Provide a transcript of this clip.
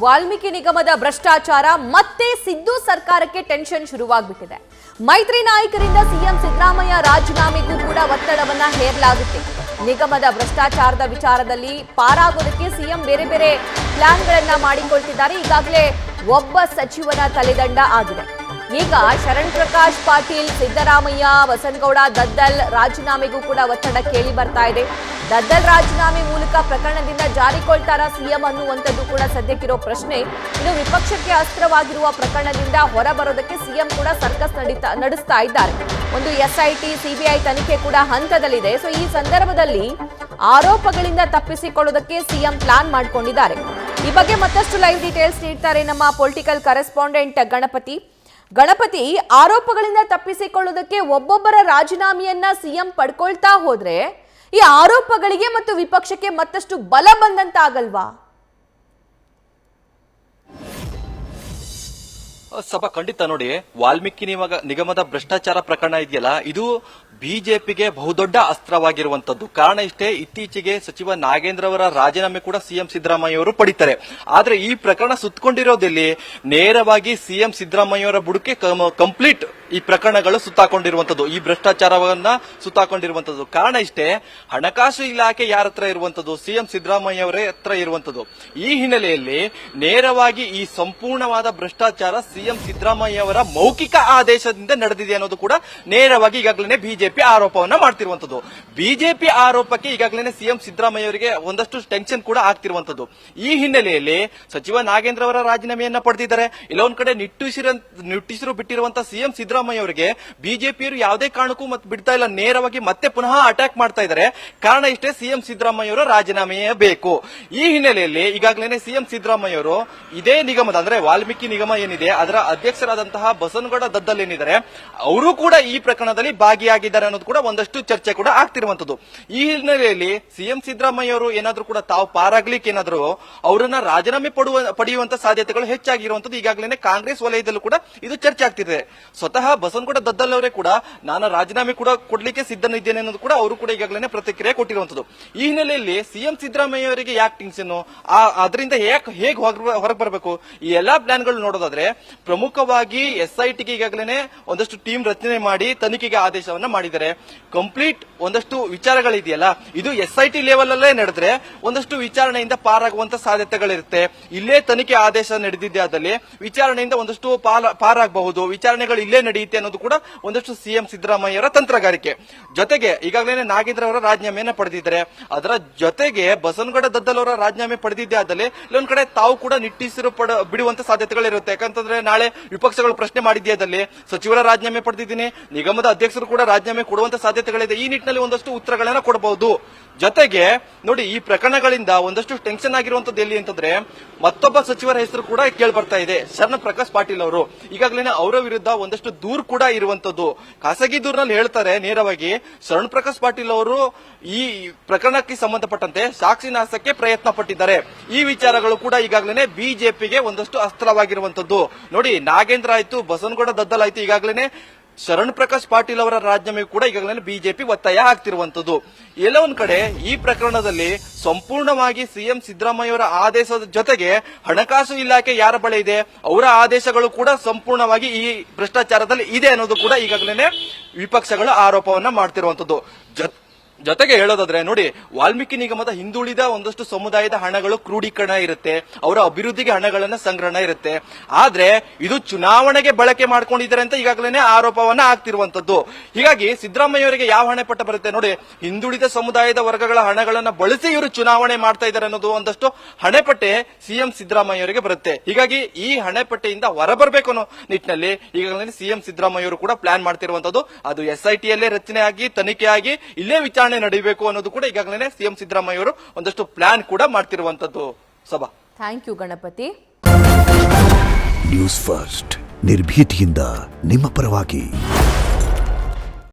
ವಾಲ್ಮೀಕಿ ನಿಗಮದ ಭ್ರಷ್ಟಾಚಾರ ಮತ್ತೆ ಸಿದ್ದು ಸರ್ಕಾರಕ್ಕೆ ಟೆನ್ಷನ್ ಶುರುವಾಗ್ಬಿಟ್ಟಿದೆ. ಮೈತ್ರಿ ನಾಯಕರಿಂದ ಸಿಎಂ ಸಿದ್ದರಾಮಯ್ಯ ರಾಜೀನಾಮೆಗೂ ಕೂಡ ಒತ್ತಡವನ್ನ ಹೇರಲಾಗುತ್ತೆ. ನಿಗಮದ ಭ್ರಷ್ಟಾಚಾರದ ವಿಚಾರದಲ್ಲಿ ಪಾರಾಗೋದಕ್ಕೆ ಸಿಎಂ ಬೇರೆ ಬೇರೆ ಪ್ಲಾನ್ಗಳನ್ನ ಮಾಡಿಕೊಳ್ತಿದ್ದಾರೆ. ಈಗಾಗಲೇ ಒಬ್ಬ ಸಚಿವನ ತಲೆದಂಡ ಆಗಿದೆ. ಈಗ ಶರಣ್ ಪ್ರಕಾಶ್ ಪಾಟೀಲ್, ಸಿದ್ದರಾಮಯ್ಯ, ಬಸನಗೌಡ, ದದ್ದಲ್ ರಾಜೀನಾಮೆಗೂ ಕೂಡ ಒತ್ತಡ ಕೇಳಿ ಬರ್ತಾ ಇದೆ. ದದ್ದಲ್ ರಾಜೀನಾಮೆ ಮೂಲಕ ಪ್ರಕರಣದಿಂದ ಜಾರಿಕೊಳ್ತಾರಾ ಸಿಎಂ ಅನ್ನುವಂಥದ್ದು ಕೂಡ ಸದ್ಯಕ್ಕಿರೋ ಪ್ರಶ್ನೆ. ಇನ್ನು ವಿಪಕ್ಷಕ್ಕೆ ಅಸ್ತ್ರವಾಗಿರುವ ಪ್ರಕರಣದಿಂದ ಹೊರಬರೋದಕ್ಕೆ ಸಿಎಂ ಕೂಡ ಸರ್ಕಸ್ ನಡೆಸ್ತಾ ಇದ್ದಾರೆ. ಒಂದು ಎಸ್ಐಟಿ, ಸಿಬಿಐ ತನಿಖೆ ಕೂಡ ಹಂತದಲ್ಲಿದೆ. ಸೊ ಈ ಸಂದರ್ಭದಲ್ಲಿ ಆರೋಪಗಳಿಂದ ತಪ್ಪಿಸಿಕೊಳ್ಳೋದಕ್ಕೆ ಸಿಎಂ ಪ್ಲಾನ್ ಮಾಡ್ಕೊಂಡಿದ್ದಾರೆ. ಈ ಬಗ್ಗೆ ಮತ್ತಷ್ಟು ಲೈವ್ ಡೀಟೇಲ್ಸ್ ನೀಡ್ತಾರೆ ನಮ್ಮ ಪೊಲಿಟಿಕಲ್ ಕರೆಸ್ಪಾಂಡೆಂಟ್ ಗಣಪತಿ. ಆರೋಪಗಳಿಂದ ತಪ್ಪಿಸಿಕೊಳ್ಳೋದಕ್ಕೆ ಒಬ್ಬೊಬ್ಬರ ರಾಜೀನಾಮೆಯನ್ನ ಸಿಎಂ ಪಡ್ಕೊಳ್ತಾ ಹೋದ್ರೆ ಈ ಆರೋಪಗಳಿಗೆ ಮತ್ತು ವಿಪಕ್ಷಕ್ಕೆ ಮತ್ತಷ್ಟು ಬಲ ಬಂದಂತಾಗಲ್ವಾ? ಸಭಾ ಖಂಡಿತ ನೋಡಿ, ವಾಲ್ಮೀಕಿ ನಿಗಮದ ಭ್ರಷ್ಟಾಚಾರ ಪ್ರಕರಣ ಇದೆಯಲ್ಲ, ಇದು ಬಿಜೆಪಿಗೆ ಬಹುದೊಡ್ಡ ಅಸ್ತ್ರವಾಗಿರುವಂತದ್ದು. ಕಾರಣ ಇಷ್ಟೇ, ಇತ್ತೀಚೆಗೆ ಸಚಿವ ನಾಗೇಂದ್ರ ಅವರ ರಾಜೀನಾಮೆ ಕೂಡ ಸಿಎಂ ಸಿದ್ದರಾಮಯ್ಯ ಅವರು ಪಡಿತಾರೆ. ಆದ್ರೆ ಈ ಪ್ರಕರಣ ಸುತ್ತಕೊಂಡಿರೋದಲ್ಲಿ ನೇರವಾಗಿ ಸಿಎಂ ಸಿದ್ದರಾಮಯ್ಯ ಅವರ ಬುಡಕ್ಕೆ ಕಂಪ್ಲೀಟ್ ಈ ಪ್ರಕರಣಗಳು ಸುತ್ತಾಕೊಂಡಿರುವಂತದ್ದು, ಈ ಭ್ರಷ್ಟಾಚಾರವನ್ನ ಸುತ್ತಾಕೊಂಡಿರುವಂತದ್ದು. ಕಾರಣ ಇಷ್ಟೇ, ಹಣಕಾಸು ಇಲಾಖೆ ಯಾರ ಹತ್ರ ಇರುವಂತದ್ದು? ಸಿಎಂ ಸಿದ್ದರಾಮಯ್ಯ ಅವರೇ ಹತ್ರ ಇರುವಂತದ್ದು. ಈ ಹಿನ್ನೆಲೆಯಲ್ಲಿ ನೇರವಾಗಿ ಈ ಸಂಪೂರ್ಣವಾದ ಭ್ರಷ್ಟಾಚಾರ ಸಿಎಂ ಸಿದ್ದರಾಮಯ್ಯ ಅವರ ಮೌಖಿಕ ಆದೇಶದಿಂದ ನಡೆದಿದೆ ಅನ್ನೋದು ಕೂಡ ನೇರವಾಗಿ ಈಗಾಗಲೇ ಬಿಜೆಪಿ ಆರೋಪವನ್ನ ಮಾಡ್ತಿರುವಂತದ್ದು. ಬಿಜೆಪಿ ಆರೋಪಕ್ಕೆ ಈಗಾಗಲೇ ಸಿಎಂ ಸಿದ್ದರಾಮಯ್ಯ ಅವರಿಗೆ ಒಂದಷ್ಟು ಟೆನ್ಷನ್ ಕೂಡ ಆಗ್ತಿರುವಂತದ್ದು. ಈ ಹಿನ್ನೆಲೆಯಲ್ಲಿ ಸಚಿವ ನಾಗೇಂದ್ರ ಅವರ ರಾಜೀನಾಮೆಯನ್ನ ಪಡೆದಿದ್ದಾರೆ. ಇಲ್ಲೊಂದ್ ಕಡೆ ನಿಟ್ಟುಸಿರು ಬಿಟ್ಟಿರುವಂತಹ ಸಿಎಂ ಸಿದ್ದರಾಮಯ್ಯ ಅವರಿಗೆ ಬಿಜೆಪಿಯವರು ಯಾವುದೇ ಕಾರಣಕ್ಕೂ ಬಿಡ್ತಾ ಇಲ್ಲ, ನೇರವಾಗಿ ಮತ್ತೆ ಪುನಃ ಅಟ್ಯಾಕ್ ಮಾಡ್ತಾ ಇದ್ದಾರೆ. ಕಾರಣ ಇಷ್ಟೇ, ಸಿಎಂ ಸಿದ್ದರಾಮಯ್ಯ ಅವರ ರಾಜೀನಾಮೆಯೇ ಬೇಕು. ಈ ಹಿನ್ನೆಲೆಯಲ್ಲಿ ಈಗಾಗಲೇ ಸಿಎಂ ಸಿದ್ದರಾಮಯ್ಯ ಅವರು ಇದೇ ನಿಗಮದ ಅಂದ್ರೆ ವಾಲ್ಮೀಕಿ ನಿಗಮ ಏನಿದೆ ಅದರ ಅಧ್ಯಕ್ಷರಾದಂತಹ ಬಸನಗೌಡ ದದ್ದಲ್ ಏನಿದ್ದಾರೆ, ಅವರು ಕೂಡ ಈ ಪ್ರಕರಣದಲ್ಲಿ ಭಾಗಿಯಾಗಿದ್ದಾರೆ ಅನ್ನೋದು ಕೂಡ ಒಂದಷ್ಟು ಚರ್ಚೆ ಕೂಡ ಆಗ್ತಿರುವಂತದ್ದು. ಈ ಹಿನ್ನೆಲೆಯಲ್ಲಿ ಸಿಎಂ ಸಿದ್ದರಾಮಯ್ಯ ಅವರು ಏನಾದ್ರೂ ಕೂಡ ತಾವು ಪಾರಾಗ್ಲಿಕ್ಕೆ ಏನಾದ್ರು ಅವರನ್ನ ರಾಜೀನಾಮೆ ಪಡೆಯುವಂತ ಸಾಧ್ಯತೆಗಳು ಹೆಚ್ಚಾಗಿರುವಂತದ್ದು ಈಗಾಗಲೇ ಕಾಂಗ್ರೆಸ್ ವಲಯದಲ್ಲೂ ಕೂಡ ಇದು ಚರ್ಚೆ ಆಗ್ತಿದೆ. ಸ್ವತಃ ಬಸನಗೌಡ ದದ್ದಲ್ ಅವರೇ ಕೂಡ ನಾನು ರಾಜೀನಾಮೆ ಕೂಡ ಕೊಡ್ಲಿಕ್ಕೆ ಸಿದ್ಧನಿದ್ದೇನೆ ಅನ್ನೋದು ಕೂಡ ಅವರು ಕೂಡ ಈಗಾಗಲೇ ಪ್ರತಿಕ್ರಿಯೆ ಕೊಟ್ಟಿರುವಂತದ್ದು. ಈ ಹಿನ್ನೆಲೆಯಲ್ಲಿ ಸಿಎಂ ಸಿದ್ದರಾಮಯ್ಯ ಅವರಿಗೆ ಯಾಕೆ ಟೆನ್ಷನ್, ಅದರಿಂದ ಹೇಗೆ ಹೊರಗೆ ಬರಬೇಕು, ಈ ಎಲ್ಲಾ ಪ್ಲಾನ್ಗಳು ನೋಡೋದಾದ್ರೆ ಪ್ರಮುಖವಾಗಿ ಎಸ್ಐಟಿಗೆ ಈಗಾಗಲೇ ಒಂದಷ್ಟು ಟೀಮ್ ರಚನೆ ಮಾಡಿ ತನಿಖೆಗೆ ಆದೇಶವನ್ನ ಮಾಡಿದ್ದಾರೆ. ಕಂಪ್ಲೀಟ್ ಒಂದಷ್ಟು ವಿಚಾರಗಳಿದೆಯಲ್ಲ, ಇದು ಎಸ್ಐಟಿ ಲೆವೆಲ್ ಅಲ್ಲೇ ನಡೆದ್ರೆ ಒಂದಷ್ಟು ವಿಚಾರಣೆಯಿಂದ ಪಾರಾಗುವಂತ ಸಾಧ್ಯತೆಗಳಿರುತ್ತೆ. ಇಲ್ಲೇ ತನಿಖೆ ಆದೇಶ ನಡೆದಿದ್ದೆ ಆದಲ್ಲಿ ವಿಚಾರಣೆಯಿಂದ ಒಂದಷ್ಟು ಪಾರಾಗಬಹುದು, ವಿಚಾರಣೆಗಳು ಇಲ್ಲೇ ನಡೆಯುತ್ತೆ ಅನ್ನೋದು ಕೂಡ ಒಂದಷ್ಟು ಸಿಎಂ ಸಿದ್ದರಾಮಯ್ಯ ಅವರ ತಂತ್ರಗಾರಿಕೆ. ಜೊತೆಗೆ ಈಗಾಗಲೇ ನಾಗೇಂದ್ರ ಅವರ ರಾಜೀನಾಮೆಯನ್ನ ಪಡೆದಿದ್ದಾರೆ. ಅದರ ಜೊತೆಗೆ ಬಸನಗೌಡ ದದ್ದಲ್ ಅವರ ರಾಜೀನಾಮೆ ಪಡೆದಿದ್ದೆ ಆದಲ್ಲಿ ಇಲ್ಲೊಂದ್ ಕಡೆ ತಾವು ಕೂಡ ನಿಟ್ಟುಸಿರು ಬಿಡುವಂತ ಸಾಧ್ಯತೆಗಳಿರುತ್ತೆ. ಯಾಕಂತಂದ್ರೆ ನಾಳೆ ವಿಪಕ್ಷಗಳು ಪ್ರಶ್ನೆ ಮಾಡಿದ್ದಲ್ಲಿ ಸಚಿವರ ರಾಜೀನಾಮೆ ಪಡೆದಿದ್ದೀನಿ, ನಿಗಮದ ಅಧ್ಯಕ್ಷರು ಕೂಡ ರಾಜೀನಾಮೆ ಕೊಡುವಂತ ಸಾಧ್ಯತೆಗಳಿದೆ. ಈ ನಿಟ್ಟಿನಲ್ಲಿ ಒಂದಷ್ಟು ಉತ್ತರಗಳನ್ನ ಕೊಡಬಹುದು. ಜೊತೆಗೆ ನೋಡಿ, ಈ ಪ್ರಕರಣಗಳಿಂದ ಒಂದಷ್ಟು ಟೆನ್ಷನ್ ಆಗಿರುವಂತದ್ದು ಎಲ್ಲಿ ಅಂತಂದ್ರೆ ಮತ್ತೊಬ್ಬ ಸಚಿವರ ಹೆಸರು ಕೂಡ ಕೇಳಿ ಬರ್ತಾ ಇದೆ, ಶರಣ್ ಪ್ರಕಾಶ್ ಪಾಟೀಲ್ ಅವರು. ಈಗಾಗಲೇ ಅವರ ವಿರುದ್ಧ ಒಂದಷ್ಟು ದೂರು ಕೂಡ ಇರುವಂತದ್ದು. ಖಾಸಗಿ ದೂರಿನಲ್ಲಿ ಹೇಳ್ತಾರೆ ನೇರವಾಗಿ, ಶರಣ್ ಪ್ರಕಾಶ್ ಪಾಟೀಲ್ ಅವರು ಈ ಪ್ರಕರಣಕ್ಕೆ ಸಂಬಂಧಪಟ್ಟಂತೆ ಸಾಕ್ಷಿ ನಾಶಕ್ಕೆ ಪ್ರಯತ್ನ ಪಟ್ಟಿದ್ದಾರೆ. ಈ ವಿಚಾರಗಳು ಕೂಡ ಈಗಾಗಲೇ ಬಿಜೆಪಿಗೆ ಒಂದಷ್ಟು ಅಸ್ತ್ರವಾಗಿರುವಂತದ್ದು. ನೋಡಿ, ನಾಗೇಂದ್ರ ಆಯ್ತು, ಬಸನಗೌಡ ದದ್ದಲ್ ಆಯ್ತು, ಈಗಾಗಲೇ ಶರಣ್ ಪ್ರಕಾಶ್ ಪಾಟೀಲ್ ಅವರ ರಾಜೀನಾಮೆ ಕೂಡ ಈಗಾಗಲೇ ಬಿಜೆಪಿ ಒತ್ತಾಯ ಆಗ್ತಿರುವಂತದ್ದು. ಎಲ್ಲ ಒಂದ್ ಕಡೆ ಈ ಪ್ರಕರಣದಲ್ಲಿ ಸಂಪೂರ್ಣವಾಗಿ ಸಿಎಂ ಸಿದ್ದರಾಮಯ್ಯ ಅವರ ಆದೇಶದ ಜೊತೆಗೆ ಹಣಕಾಸು ಇಲಾಖೆ ಯಾರ ಬಳಿ ಇದೆ ಅವರ ಆದೇಶಗಳು ಕೂಡ ಸಂಪೂರ್ಣವಾಗಿ ಈ ಭ್ರಷ್ಟಾಚಾರದಲ್ಲಿ ಇದೆ ಅನ್ನೋದು ಕೂಡ ಈಗಾಗಲೇ ವಿಪಕ್ಷಗಳು ಆರೋಪವನ್ನ ಮಾಡ್ತಿರುವಂತದ್ದು. ಜೊತೆಗೆ ಹೇಳೋದಾದ್ರೆ ನೋಡಿ, ವಾಲ್ಮೀಕಿ ನಿಗಮದ ಹಿಂದುಳಿದ ಒಂದಷ್ಟು ಸಮುದಾಯದ ಹಣಗಳು ಕ್ರೋಢೀಕರಣ ಇರುತ್ತೆ, ಅವರ ಅಭಿವೃದ್ಧಿಗೆ ಹಣಗಳನ್ನ ಸಂಗ್ರಹಣ ಇರುತ್ತೆ. ಆದ್ರೆ ಇದು ಚುನಾವಣೆಗೆ ಬಳಕೆ ಮಾಡ್ಕೊಂಡಿದ್ದಾರೆ ಅಂತ ಈಗಾಗಲೇ ಆರೋಪವನ್ನ ಆಗ್ತಿರುವಂತದ್ದು. ಹೀಗಾಗಿ ಸಿದ್ದರಾಮಯ್ಯ ಅವರಿಗೆ ಯಾವ ಹಣೆ ಪಟ್ಟ ಬರುತ್ತೆ ನೋಡಿ, ಹಿಂದುಳಿದ ಸಮುದಾಯದ ವರ್ಗಗಳ ಹಣಗಳನ್ನ ಬಳಸಿ ಇವರು ಚುನಾವಣೆ ಮಾಡ್ತಾ ಇದ್ದಾರೆ ಅನ್ನೋದು ಒಂದಷ್ಟು ಹಣೆಪಟ್ಟೆ ಸಿಎಂ ಸಿದ್ದರಾಮಯ್ಯ ಅವರಿಗೆ ಬರುತ್ತೆ. ಹೀಗಾಗಿ ಈ ಹಣೆಪಟ್ಟೆಯಿಂದ ಹೊರಬರಬೇಕು ಅನ್ನೋ ನಿಟ್ಟಿನಲ್ಲಿ ಈಗಾಗಲೇ ಸಿಎಂ ಸಿದ್ದರಾಮಯ್ಯ ಅವರು ಕೂಡ ಪ್ಲಾನ್ ಮಾಡ್ತಿರುವಂತದ್ದು. ಅದು ಎಸ್ಐಟಿಯಲ್ಲೇ ರಚನೆ ಆಗಿ ತನಿಖೆ ಆಗಿ ಇಲ್ಲೇ ವಿಚಾರಣೆ ನಡೆಯಬೇಕು ಅನ್ನೋದು ಕೂಡ ಈಗಾಗಲೇ ಸಿಎಂ ಸಿದ್ದರಾಮಯ್ಯ ಅವರು ಒಂದಷ್ಟು ಪ್ಲಾನ್ ಕೂಡ ಮಾಡ್ತಿರುವಂತದ್ದು. ಸಭಾ, thank you Ganapati. News first ನಿರ್ಭೀತಿಯಿಂದ ನಿಮ್ಮ ಪರವಾಗಿ.